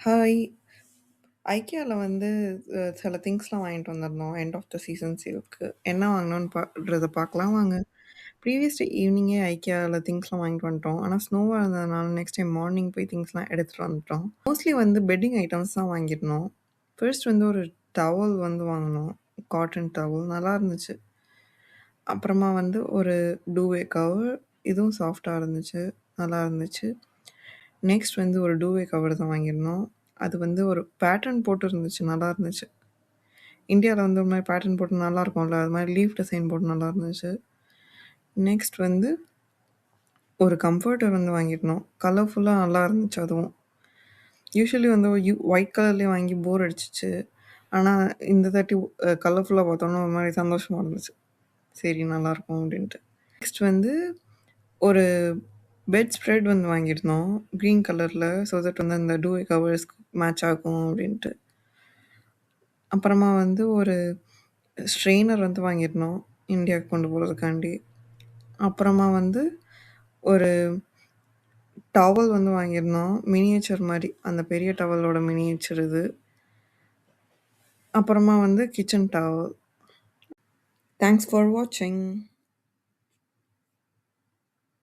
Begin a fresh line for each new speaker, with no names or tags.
Hi! ஐக்கியால வந்து சில திங்ஸ்லாம் வாங்கிட்டு வந்திருந்தோம். எண்ட் ஆஃப் த சீசன் சேல்க்கு. என்ன வாங்கினோன்னு பார்க்கலாம் வாங்க. ப்ரீவியஸ் டே ஈவினிங்கே ஐக்கியால திங்ஸ்லாம் வாங்கிட்டு வந்துட்டோம். ஆனா ஸ்னோவா இருந்ததுனால நெக்ஸ்ட் டைம் மார்னிங் போய் திங்ஸ்லாம் எடுத்துட்டு வந்துட்டோம். மோஸ்ட்லி வந்து பெட்டிங் ஐட்டம்ஸ் தான் வாங்கியிருந்தோம். ஃபர்ஸ்ட் வந்து ஒரு டவல் வந்து வாங்குனோம். காட்டன் டவல் நல்லா இருந்துச்சு. அப்புறமா வந்து ஒரு டூவே கவர் இதுவும் சாஃப்ட்டா இருந்துச்சு. நல்லா இருந்துச்சு. நெக்ஸ்ட் வந்து ஒரு டூவே கவர் தான் வாங்கியிருந்தோம். அது வந்து ஒரு பேட்டர்ன் போட்டு இருந்துச்சு. நல்லா இருந்துச்சு. இந்தியால வந்து ஒரு மாரி பேட்டர்ன் போட்டு நல்லாருக்கும்ல. அது மாரி லீஃப் டிசைன் போட்டு நல்லா இருந்துச்சு. நெக்ஸ்ட் வந்து ஒரு கம்ஃபர்டர் வந்து வாங்கியிருந்தோம். கலர்ஃபுல்லா நல்லா இருந்துச்சு அதுவும். யூசுவலி வந்து ஒயிட் கலர்லயே வாங்கி போர் அடிச்சுச்சு. ஆனா இந்த தாட்டி கலர்ஃபுல்லா பார்த்தோனே ஒரு மாரி சந்தோஷமா இருந்துச்சு. சரி நல்லாயிருக்கும் அப்டின்ட்டு. நெக்ஸ்ட் வந்து ஒரு பெட் ஸ்ப்ரெட் வந்து வாங்கியிருந்தோம். கிரீன் கலர்ல. ஸோ தட் வந்து அந்த டூவே கவர்ஸ்க்கு மேட்ச் ஆகும் அப்டின்ட்டு. அப்புறமா வந்து ஒரு ஸ்ட்ரெய்னர் வந்து வாங்கியிருந்தோம். இந்தியாவுக்கு கொண்டு போறதுக்காண்டி. அப்புறமா வந்து ஒரு டவல் வந்து வாங்கியிருந்தோம். மினியேச்சர் மாரி. அந்த பெரிய டவலோட மினியேச்சர் இது. அப்புறமா வந்து கிச்சன் டவல். தேங்க்ஸ் ஃபார் வாட்சிங்.